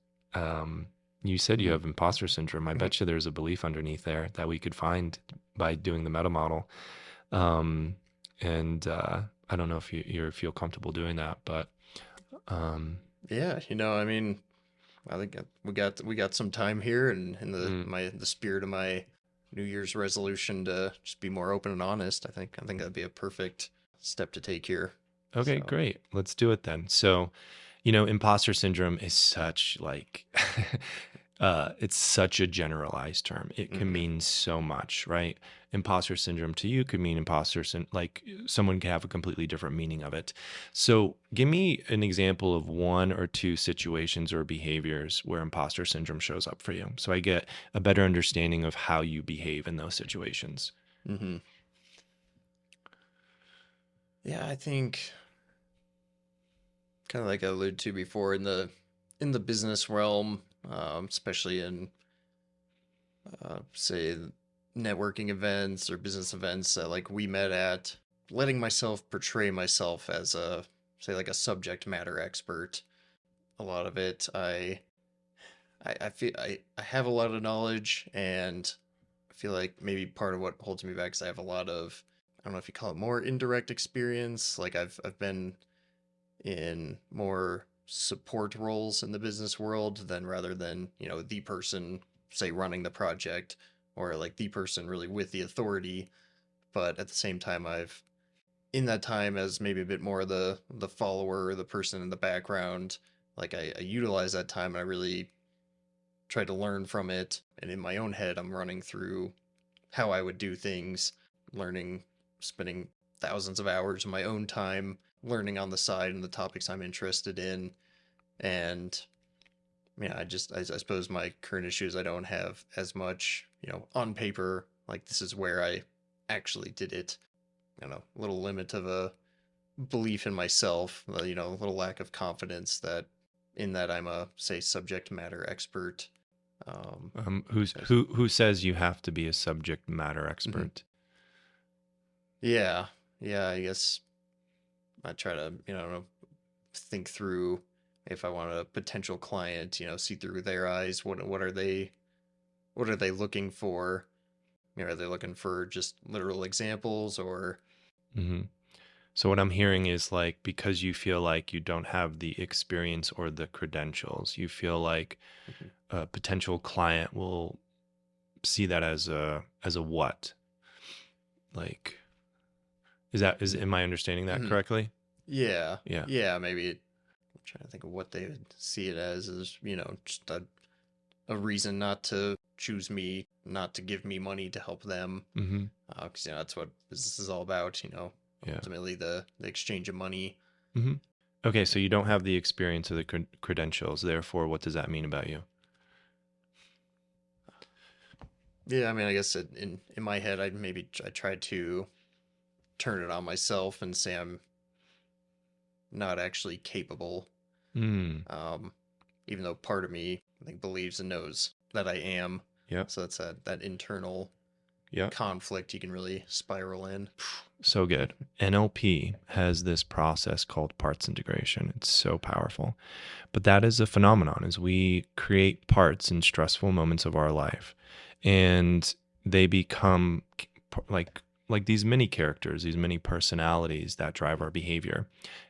you said you
Hmm.
have imposter syndrome. I
Hmm.
bet you there's a belief underneath there that we could find by doing the meta model. Um, and I don't know if you feel comfortable doing that, but um,
Yeah, I mean, I think we got some time here, and in
mm,
the spirit of my New Year's resolution to just be more open and honest, I think that'd be a perfect step to take here.
okay,
So.
great. Let's do it then. So, imposter syndrome is such like it's such a generalized term. It can
Hmm.
mean so much, right? Imposter syndrome to you could mean like someone could have a completely different meaning of it. So, give me an example of one or two situations or behaviors where imposter syndrome shows up for you. So I get a better understanding of how you behave in those situations.
Hmm. Yeah, I think, kind of like I alluded to before, in the business realm, especially in say networking events or business events that like we met at, letting myself portray myself as a, say, like a subject matter expert. A lot of it, I feel I have a lot of knowledge, and I feel like maybe part of what holds me back is I have a lot of, I don't know if you call it, more indirect experience. Like, I've been in more support roles in the business world than, rather than, the person, say, running the project, or like the person really with the authority. But at the same time, I've, in that time, as maybe a bit more the follower or the person in the background, like I utilize that time and I really try to learn from it. And in my own head, I'm running through how I would do things, learning, spending thousands of hours of my own time learning on the side and the topics I'm interested in. And yeah, I suppose my current issue is I don't have as much, on paper, like this is where I actually did it. A little limit of a belief in myself, a little lack of confidence that in that I'm a, say, subject matter expert.
Who says you have to be a subject matter
Mhm.
expert?
Yeah, yeah, I guess I try to, think through if I want a potential client, see through their eyes. What are they looking for? Are they looking for just literal examples or?
hmm So what I'm hearing is like because you feel like you don't have the experience or the credentials, you feel like
Mhm.
a potential client will see that as a what? Like is am I understanding that
Mhm.
correctly?
Yeah,
Yeah.
yeah, maybe. I'm trying to think of what they would see it as is, just a reason not to choose me, not to give me money to help them.
hmm
Because that's what business is all about.
Yeah.
Ultimately the exchange of money.
hmm Okay, so you don't have the experience or the credentials. Therefore, what does that mean about you?
Yeah, I mean, I guess in my head, I tried to turn it on myself and say I'm not actually capable.
Mm.
Um, Even though part of me I think believes and knows that I am.
Yep.
So that's that internal
Yep.
conflict you can really spiral in.
So good. NLP has this process called parts integration. It's so powerful. But that is a phenomenon as we create parts in stressful moments of our life and they become like like these mini characters, these mini personalities that drive our behavior.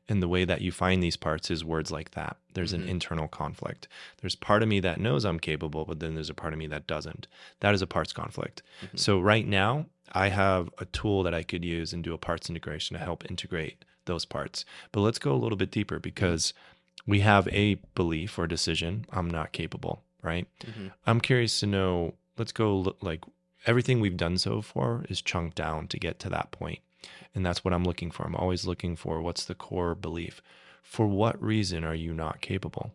And the way that you find these parts is words like that. There's an
Mm-hmm.
internal conflict. There's part of me that knows I'm capable, but then there's a part of me that doesn't. That is a parts conflict.
Mm-hmm.
So right now, I have a tool that I could use and do a parts integration to help integrate those parts. But let's go a little bit deeper because we have a belief or decision, I'm not capable, right?
Mm-hmm.
I'm curious to know, let's go like everything we've done so far is chunked down to get to that point. And that's what I'm looking for. I'm always looking for what's the core belief. For what reason are you not capable?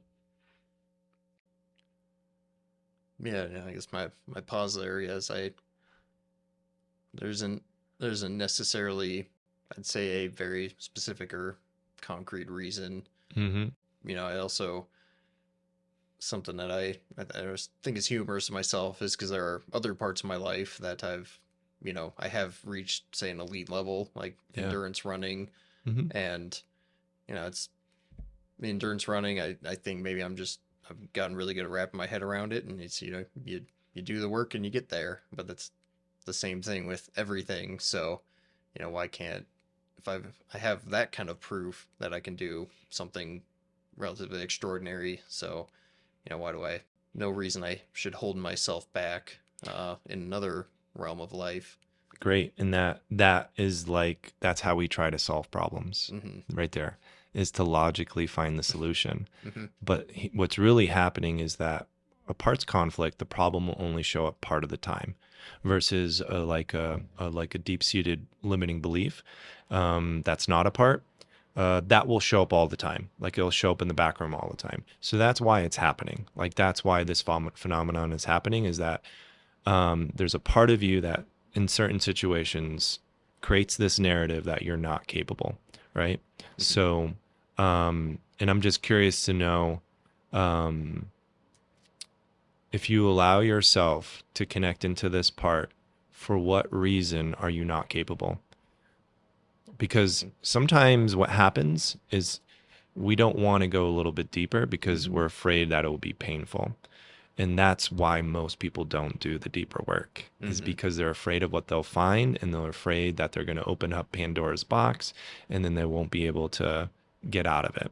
Yeah, I guess my pause there is there's an there's a necessarily, I'd say, a very specific or concrete reason.
Mm-hmm.
I also, something that I think is humorous to myself is because there are other parts of my life that I have reached, say, an elite level, like
Yeah.
endurance running.
Mm-hmm.
And it's the endurance running. I think maybe I've gotten really good at wrapping my head around it, and it's you do the work and you get there. But that's the same thing with everything. So why can't, if I have that kind of proof that I can do something relatively extraordinary, so why do I, no reason I should hold myself back in another realm of life.
Great. And that is like that's how we try to solve problems
Mm-hmm.
right there is to logically find the solution.
Mm-hmm.
But what's really happening is that a parts conflict, the problem will only show up part of the time versus like a deep-seated limiting belief that's not a part that will show up all the time. Like it'll show up in the back room all the time. So that's why it's happening. Like that's why this phenomenon is happening is that there's a part of you that in certain situations creates this narrative that you're not capable, right?
Mm-hmm.
So, and I'm just curious to know um, if you allow yourself to connect into this part, for what reason are you not capable? Because sometimes what happens is we don't want to go a little bit deeper because we're afraid that it will be painful. And that's why most people don't do the deeper work is
Mm-hmm.
because they're afraid of what they'll find and they're afraid that they're going to open up Pandora's box and then they won't be able to get out of it.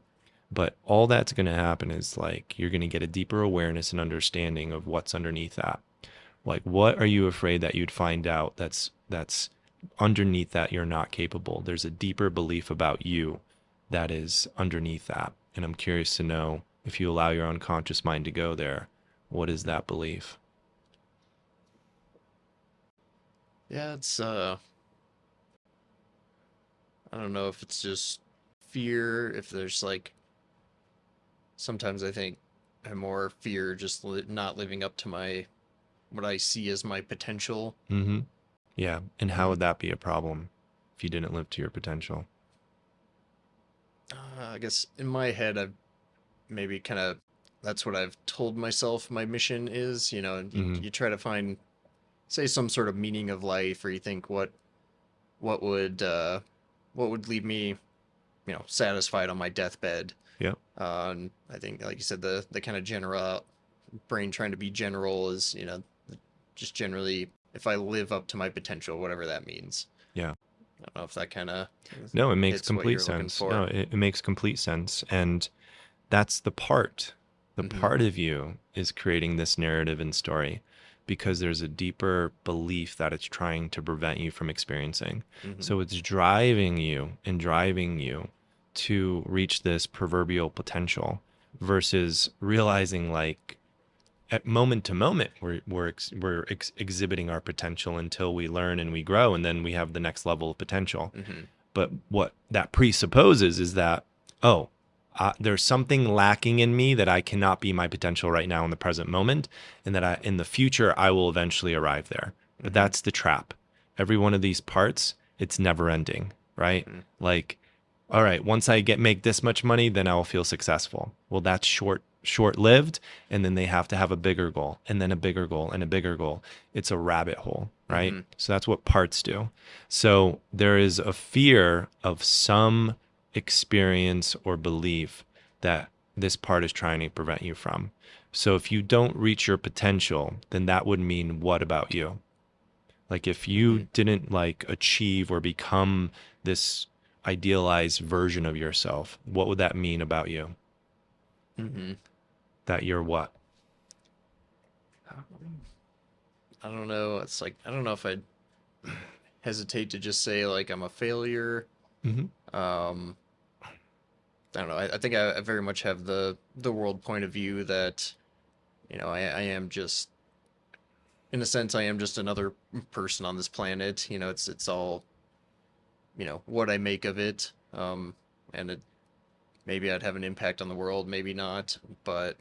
But all that's going to happen is like you're going to get a deeper awareness and understanding of what's underneath that. Like what are you afraid that you'd find out that's underneath that you're not capable? There's a deeper belief about you that is underneath that. And I'm curious to know if you allow your unconscious mind to go there, what is that belief?
Yeah, it's I don't know if it's just fear, if there's like sometimes I think I'm more fear just not living up to my what I see as my potential.
Mm-hmm. Yeah. And how
And
would that be a problem if you didn't live to your potential?
I guess in my head I've maybe kind of that's what I've told myself my mission is, you know, and
Mm-hmm.
you try to find say some sort of meaning of life or you think what would what would leave me, you know, satisfied on my deathbed.
Yeah.
And I think like you said the kind of general brain trying to be general is, you know, just generally if I live up to my potential, whatever that means.
Yeah.
I don't know if that kind of
No, it makes
hits what
complete
you're looking
sense. No,
for.
it makes complete sense. And that's the part. The
Mm-hmm.
part of you is creating this narrative and story because there's a deeper belief that it's trying to prevent you from experiencing.
Mm-hmm.
So it's driving you and driving you to reach this proverbial potential versus realizing like at moment to moment we're exhibiting our potential until we learn and we grow and then we have the next level of potential.
Mm-hmm.
But what that presupposes is that, oh, there's something lacking in me that I cannot be my potential right now in the present moment, and that in the future I will eventually arrive there. But
Mm-hmm.
that's the trap. Every one of these parts, it's never ending, right?
Mm-hmm.
Like, all right, once I make this much money, then I will feel successful. Well, that's short lived, and then they have to have a bigger goal, and then a bigger goal, and a bigger goal. It's a rabbit hole, right?
Mm-hmm.
So that's what parts do. So there is a fear of some experience or belief that this part is trying to prevent you from. So if you don't reach your potential, then that would mean what about you? Like if you
Mm-hmm.
didn't like achieve or become this idealized version of yourself, what would that mean about you?
Mm-hmm.
That you're what?
I don't know. It's like I don't know if I'd hesitate to just say like I'm a failure.
Mm-hmm.
Um, I don't know. I think I very much have the world point of view that you know I am just in a sense I am just another person on this planet. You know, it's all you know what I make of it. And it, maybe I'd have an impact on the world, maybe not. But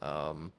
um,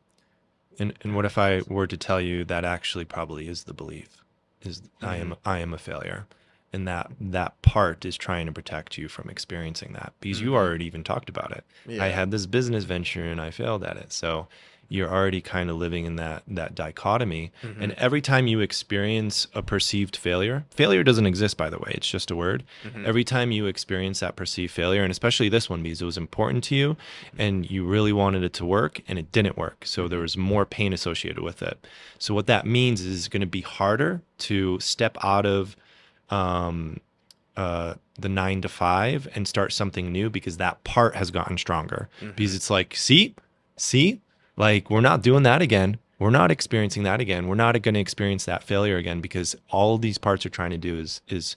And what if I were to tell you that actually probably is the belief, is
mm-hmm.
I am a failure, and that part is trying to protect you from experiencing that because you
Mm-hmm.
already even talked about it. I
Yeah.
had this business venture and I failed at it. So you're already kind of living in that dichotomy.
Mm-hmm.
And every time you experience a perceived failure, failure doesn't exist, by the way, it's just a word.
Mm-hmm.
Every time you experience that perceived failure, and especially this one because it was important to you and you really wanted it to work and it didn't work. So there
Mm-hmm.
was more pain associated with it. So what that means is it's going to be harder to step out of um, the 9 to 5 and start something new because that part has gotten stronger.
Mm-hmm.
Because it's like, see, like we're not doing that again. We're not experiencing that again. We're not going to experience that failure again because all these parts are trying to do is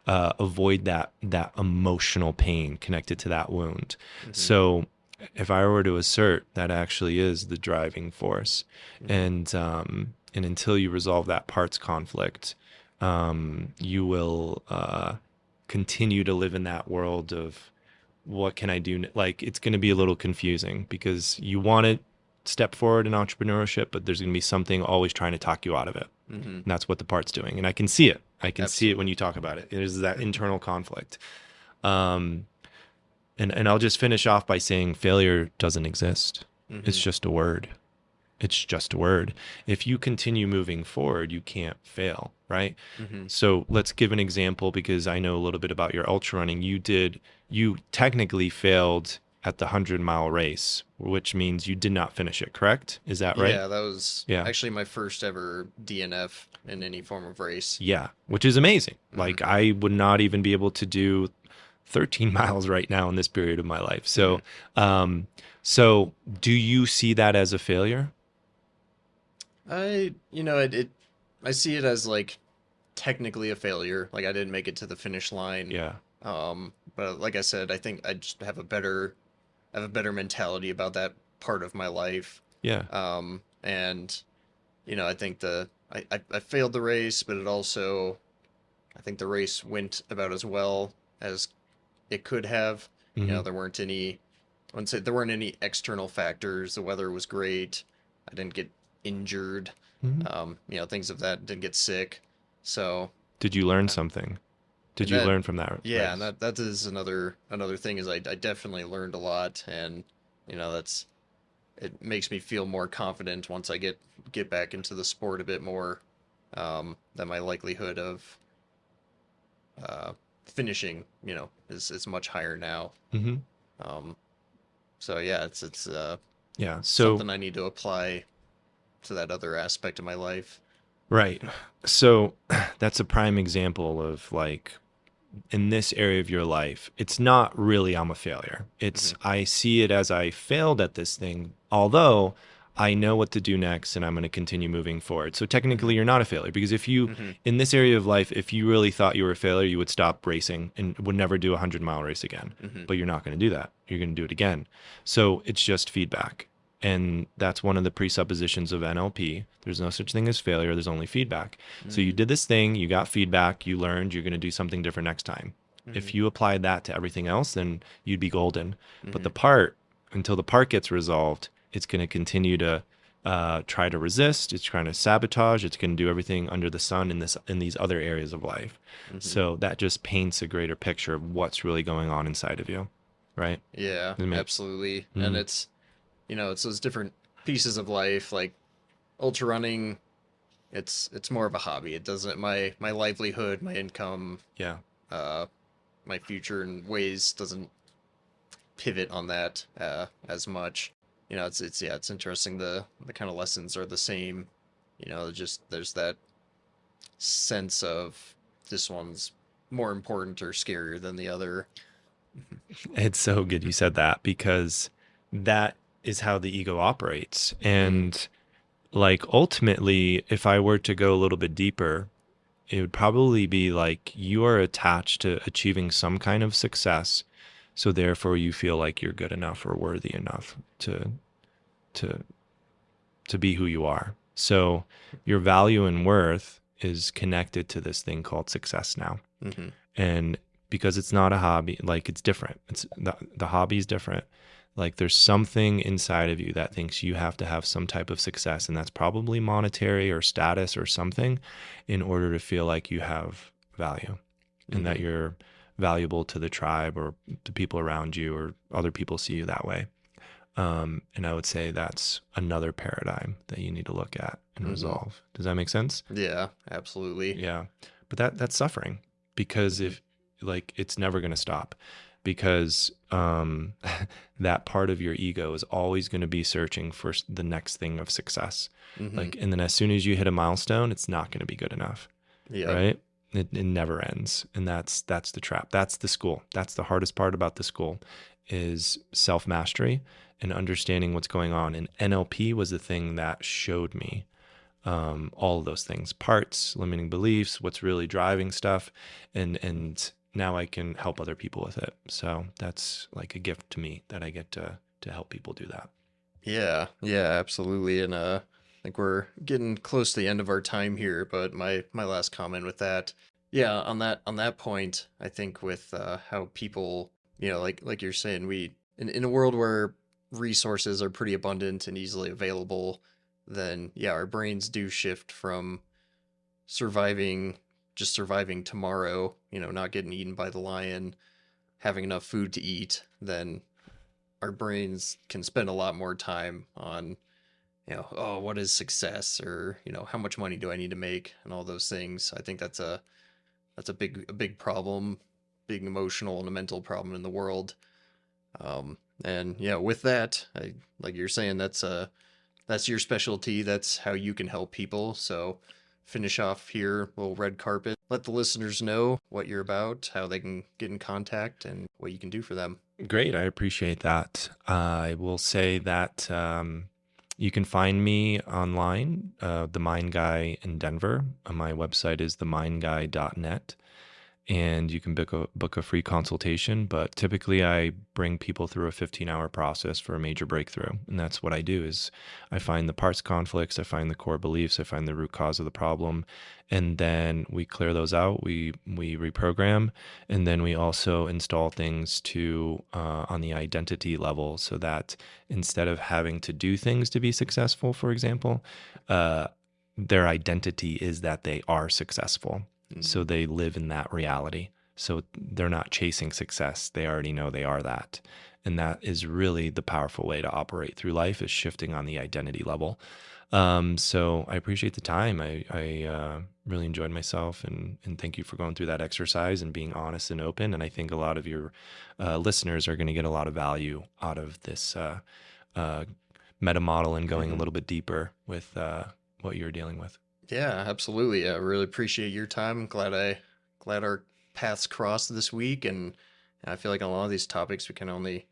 avoid that emotional pain connected to that wound.
Mm-hmm.
So if I were to assert that actually is the driving force,
Mm-hmm.
and until you resolve that parts conflict, you will continue to live in that world of what can I do? Like it's going to be a little confusing because you want to step forward in entrepreneurship, but there's going to be something always trying to talk you out of it.
Mm-hmm.
And that's what the part's doing. And I can see it. I can see it when
Absolutely.
you talk about it. There's that internal conflict. Um, and I'll just finish off by saying failure doesn't exist.
Mm-hmm.
It's just a word. It's just a word. If you continue moving forward, you can't fail, right?
Mm-hmm.
So let's give an example because I know a little bit about your ultra running. You technically failed at the 100-mile race, which means you did not finish it, correct? Is that right?
Yeah, that was
Yeah.
actually my first ever DNF in any form of race.
Yeah, which is amazing.
Mm-hmm.
Like I would not even be able to do 13 miles right now in this period of my life.
Mm-hmm.
So do you see that as a failure?
You know, I see it as like technically a failure. Like I didn't make it to the finish line.
Yeah.
But like I said, I think I just have a better I have a better mentality about that part of my life.
Yeah.
And I think I failed the race, but it also, I think the race went about as well as it could have.
Hmm.
There weren't any, I wouldn't say there weren't any external factors. The weather was great. I didn't get injured.
Hmm.
Things of that, didn't get sick. So,
Did you learn
uh,
something? Did
and
you
that,
learn from that
yeah, and
race?
that is another thing is I definitely learned a lot, and that's it makes me feel more confident once I get back into the sport a bit more. That my likelihood of uh, finishing, is much higher now.
Hmm.
Um, so yeah, it's
Yeah. So,
something I need to apply to that other aspect of my life.
right. So that's a prime example of like in this area of your life, it's not really I'm a failure. It's
Hmm.
I see it as I failed at this thing, although I know what to do next and I'm going to continue moving forward. So
Hmm.
technically you're not a failure because if you
Hmm.
in this area of life, if you really thought you were a failure, you would stop racing and would never do a 100-mile race again.
Hmm.
But you're not going to do that. You're going to do it again. So it's just feedback. And that's one of the presuppositions of NLP. There's no such thing as failure, there's only feedback. So you
Hmm.
did this thing, you got feedback, you learned, you're going to do something different next time.
Hmm.
If you applied that to everything else, then you'd be golden. But
Hmm.
the part, until the part gets resolved, it's going to continue to try to resist. It's trying to sabotage. It's going to do everything under the sun in these other areas of life.
Hmm.
So that just paints a greater picture of what's really going on inside of you, right?
Yeah,
Does it make-
absolutely. And
Mhm.
it's those different pieces of life, like ultra running. It's more of a hobby. It doesn't my livelihood, my income,
Yeah.
uh, my future in ways doesn't pivot on that as much. It's yeah, it's interesting. The kind of lessons are the same. Just there's that sense of this one's more important or scarier than the other.
It's so good you said that because that is how the ego operates.
Mm,
And like ultimately, if I were to go a little bit deeper, it would probably be like you are attached to achieving some kind of success. So therefore you feel like you're good enough or worthy enough to to be who you are. So your value and worth is connected to this thing called success now.
mm-hmm,
And because it's not a hobby, like it's different. It's the hobby is different. Like there's something inside of you that thinks you have to have some type of success, and that's probably monetary or status or something in order to feel like you have value and
mm-hmm.
that you're valuable to the tribe or to people around you or other people see you that way. And I would say that's another paradigm that you need to look at and
Mm-hmm.
resolve. Does that make sense?
Yeah, absolutely.
Yeah. But that's suffering because
Mm-hmm,
if like it's never going to stop because that part of your ego is always going to be searching for the next thing of success.
mm-hmm.
Like and then as soon as you hit a milestone, it's not going to be good enough,
Yep.
right? It never ends. And that's the trap. That's the school. That's the hardest part about the school is self-mastery and understanding what's going on. And NLP was the thing that showed me all of those things, parts, limiting beliefs, what's really driving stuff, and now I can help other people with it. So that's like a gift to me that I get to help people do that.
Yeah, yeah, absolutely. And I think we're getting close to the end of our time here, but my last comment with that, yeah, on that point, I think with how people, like you're saying, we in a world where resources are pretty abundant and easily available, then yeah, our brains do shift from surviving just surviving tomorrow, not getting eaten by the lion, having enough food to eat, then our brains can spend a lot more time on, oh, what is success, or how much money do I need to make, and all those things. I think that's a big problem, big emotional and a mental problem in the world. And yeah, with that, like you're saying, that's your specialty. That's how you can help people. So finish off here, little red carpet. Let the listeners know what you're about, how they can get in contact, and what you can do for them.
Great, I appreciate that. I will say that you can find me online, The Mind Guy in Denver. My website is themindguy.net. and you can book a free consultation. But typically I bring people through a 15-hour process for a major breakthrough. And that's what I do is I find the parts conflicts, I find the core beliefs, I find the root cause of the problem, and then we clear those out. We reprogram, and then we also install things to on the identity level, so that instead of having to do things to be successful, for example, their identity is that they are successful. So they live in that reality. So they're not chasing success. They already know they are that. And that is really the powerful way to operate through life, is shifting on the identity level. So I appreciate the time. I really enjoyed myself, and thank you for going through that exercise and being honest and open. And I think a lot of your listeners are going to get a lot of value out of this meta model and going a little bit deeper with what you're dealing with.
Yeah, absolutely. I really appreciate your time. Glad our paths crossed this week, and I feel like on a lot of these topics we can only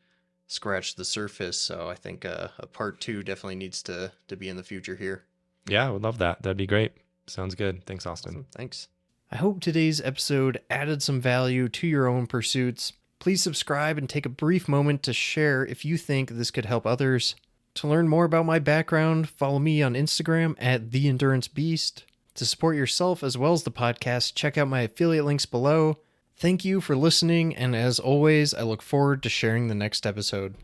scratch the surface. So I think a part two definitely needs to be in the future here.
Yeah, I would love that. That'd be great. Sounds good. Thanks, Austin.
Awesome. Thanks.
I hope today's episode added some value to your own pursuits. Please subscribe and take a brief moment to share if you think this could help others. To learn more about my background, follow me on Instagram at endurancebeast. To support yourself as well as the podcast, check out my affiliate links below. Thank you for listening, and as always, I look forward to sharing the next episode.